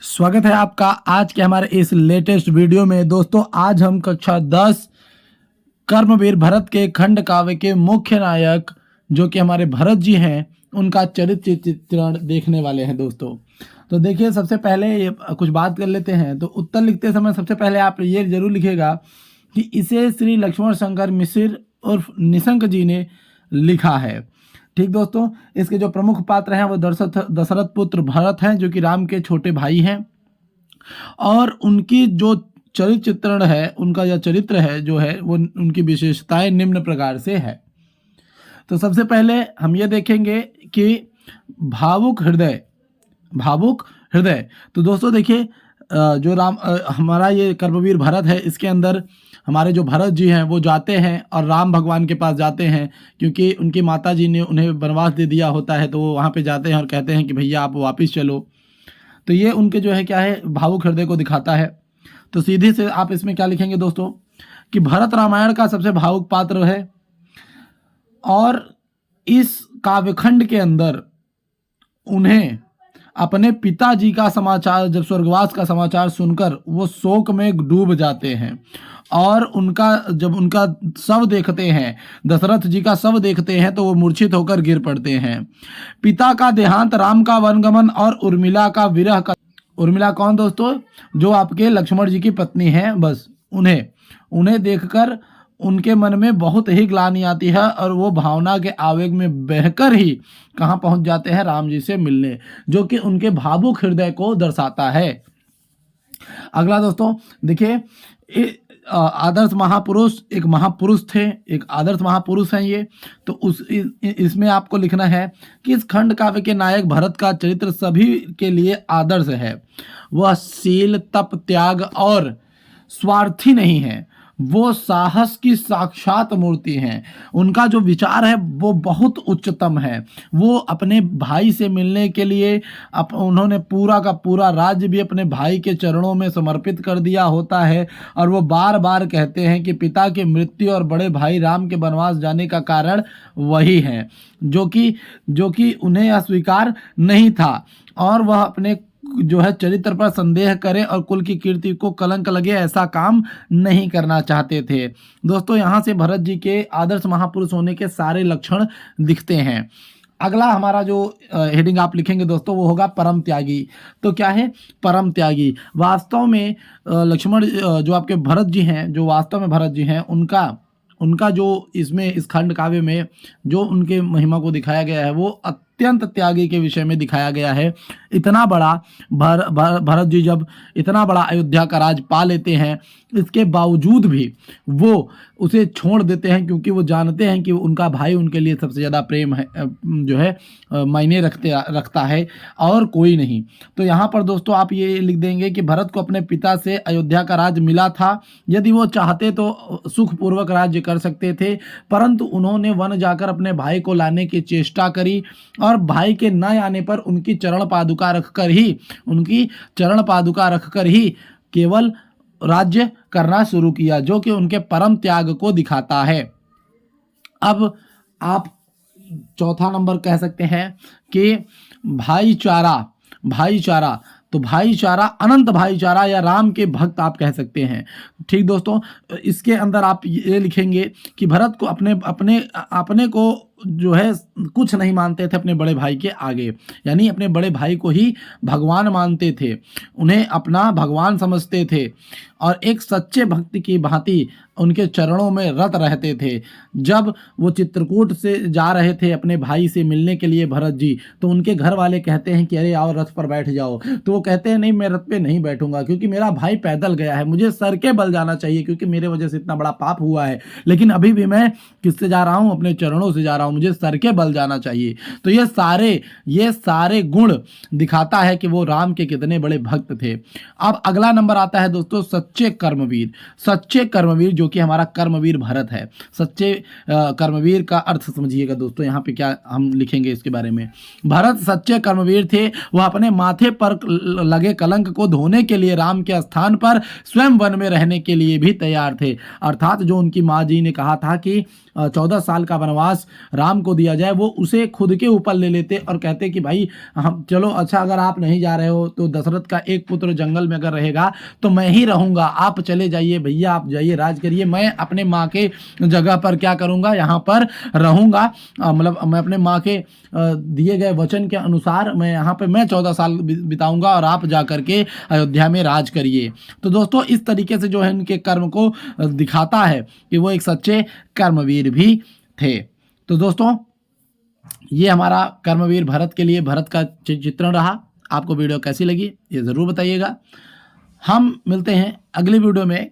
स्वागत है आपका आज के हमारे इस लेटेस्ट वीडियो में। दोस्तों आज हम कक्षा 10 कर्मवीर भरत के खंड काव्य के मुख्य नायक जो कि हमारे भरत जी हैं उनका चरित्र चित्रण देखने वाले हैं। दोस्तों तो देखिए, सबसे पहले ये कुछ बात कर लेते हैं। तो उत्तर लिखते समय सबसे पहले आप ये जरूर लिखिएगा कि इसे श्री लक्ष्मण शंकर मिश्र उर्फ निशंक जी ने लिखा है। ठीक दोस्तों, इसके जो प्रमुख पात्र हैं वो दशरथ पुत्र भरत हैं जो कि राम के छोटे भाई हैं, और उनकी जो चरित्र चित्रण है, उनका यह चरित्र है जो है वो उनकी विशेषताएं निम्न प्रकार से है। तो सबसे पहले हम ये देखेंगे कि भावुक हृदय। तो दोस्तों देखिए, जो हमारा ये कर्मवीर भरत है, इसके अंदर हमारे जो भरत जी हैं वो जाते हैं और राम भगवान के पास जाते हैं, क्योंकि उनकी माता जी ने उन्हें वनवास दे दिया होता है। तो वो वहाँ पे जाते हैं और कहते हैं कि भैया आप वापस चलो। तो ये उनके जो है क्या है, भावुक हृदय को दिखाता है। तो सीधे से आप इसमें क्या लिखेंगे दोस्तों कि भरत रामायण का सबसे भावुक पात्र है, और इस काव्यखंड के अंदर उन्हें अपने पिताजी का समाचार, जब स्वर्गवास का समाचार सुनकर वो शोक में डूब जाते हैं, और जब उनका शव देखते हैं, दशरथ जी का शव देखते हैं, तो वो मूर्छित होकर गिर पड़ते हैं। पिता का देहांत, राम का वनगमन और उर्मिला का विरह का। उर्मिला कौन दोस्तों? जो आपके लक्ष्मण जी की पत्नी हैं। बस उन्हें देखकर उनके मन में बहुत ही ग्लानि आती है, और वो भावना के आवेग में बहकर ही कहाँ पहुंच जाते हैं, राम जी से मिलने, जो कि उनके भावुक हृदय को दर्शाता है। अगला दोस्तों देखिए, आदर्श महापुरुष, एक महापुरुष थे, एक आदर्श महापुरुष हैं ये। तो इसमें आपको लिखना है कि इस खंड काव्य के नायक भरत का चरित्र सभी के लिए आदर्श है। वह शील, तप, त्याग और स्वार्थी नहीं है, वो साहस की साक्षात मूर्ति हैं। उनका जो विचार है वो बहुत उच्चतम है। वो अपने भाई से मिलने के लिए उन्होंने पूरा का पूरा राज्य भी अपने भाई के चरणों में समर्पित कर दिया होता है, और वो बार बार कहते हैं कि पिता की मृत्यु और बड़े भाई राम के वनवास जाने का कारण वही है, जो कि उन्हें अस्वीकार नहीं था, और वह अपने जो है चरित्र पर संदेह करें और कुल की कीर्ति को कलंक लगे, ऐसा काम नहीं करना चाहते थे। दोस्तों यहाँ से भरत जी के आदर्श महापुरुष होने के सारे लक्षण दिखते हैं। अगला हमारा जो हेडिंग आप लिखेंगे दोस्तों वो होगा परम त्यागी। तो क्या है परम त्यागी? वास्तव में लक्ष्मण जो आपके भरत जी हैं, जो वास्तव में भरत जी हैं, उनका जो इसमें इस खंड काव्य में जो उनके महिमा को दिखाया गया है वो अत्यंत त्यागी के विषय में दिखाया गया है। इतना बड़ा भरत जी जब इतना बड़ा अयोध्या का राज पा लेते हैं, इसके बावजूद भी वो उसे छोड़ देते हैं, क्योंकि वो जानते हैं कि उनका भाई उनके लिए सबसे ज़्यादा प्रेम है, जो है मायने रखता है, और कोई नहीं। तो यहाँ पर दोस्तों आप ये लिख देंगे कि भरत को अपने पिता से अयोध्या का राज मिला था। यदि वो चाहते तो सुखपूर्वक राज्य कर सकते थे, परंतु उन्होंने वन जाकर अपने भाई को लाने की चेष्टा करी, और भाई के न आने पर उनकी चरण पादुका रखकर ही केवल राज्य करना शुरू किया, जो कि उनके परम त्याग को दिखाता है। अब आप चौथा नंबर कह सकते हैं कि भाईचारा। तो भाईचारा, अनंत भाईचारा, या राम के भक्त आप कह सकते हैं। ठीक दोस्तों, इसके अंदर आप ये लिखेंगे कि भरत को अपने को जो है कुछ नहीं मानते थे अपने बड़े भाई के आगे, यानी अपने बड़े भाई को ही भगवान मानते थे, उन्हें अपना भगवान समझते थे, और एक सच्चे भक्त की भांति उनके चरणों में रत रहते थे। जब वो चित्रकूट से जा रहे थे अपने भाई से मिलने के लिए भरत जी, तो उनके घर वाले कहते हैं कि अरे आओ रथ पर बैठ जाओ। तो वो कहते हैं नहीं, मैं रथ पे नहीं बैठूंगा, क्योंकि मेरा भाई पैदल गया है, मुझे सर के बल जाना चाहिए, क्योंकि मेरे वजह से इतना बड़ा पाप हुआ है। लेकिन अभी भी मैं किससे जा रहा हूँ? अपने चरणों से जा रहा हूँ, मुझे सर के बल जाना चाहिए। तो ये सारे गुण दिखाता है कि वो राम के कितने बड़े भक्त थे। अब अगला नंबर आता है दोस्तों सच्चे कर्मवीर जो कि हमारा कर्मवीर भरत है। सच्चे कर्मवीर का अर्थ समझिएगा दोस्तों, यहाँ पे क्या हम लिखेंगे इसके बारे में। भरत सच्चे कर्मवीर थे, वह अपने माथे पर लगे कलंक को धोने के लिए राम के स्थान पर स्वयं वन में रहने के लिए भी तैयार थे। अर्थात जो उनकी माँ जी ने कहा था कि 14 साल का वनवास राम को दिया जाए, वो उसे खुद के ऊपर ले लेते और कहते कि भाई हम चलो, अच्छा अगर आप नहीं जा रहे हो तो दशरथ का एक पुत्र जंगल में अगर रहेगा तो मैं ही रहूंगा, आप चले जाइए भैया, आप जाइए राज करिए, मैं अपने माँ के जगह पर क्या करूंगा, यहाँ पर रहूंगा। मतलब मैं अपने माँ के दिए गए वचन के अनुसार मैं यहाँ पे 14 साल बिताऊंगा और आप जा करके अयोध्या में राज करिए। तो दोस्तों इस तरीके से जो है इनके कर्म को दिखाता है कि वो एक सच्चे कर्मवीर भी थे। तो दोस्तों ये हमारा कर्मवीर भरत के लिए भरत का चित्रण रहा। आपको वीडियो कैसी लगी ये ज़रूर बताइएगा। हम मिलते हैं अगली वीडियो में।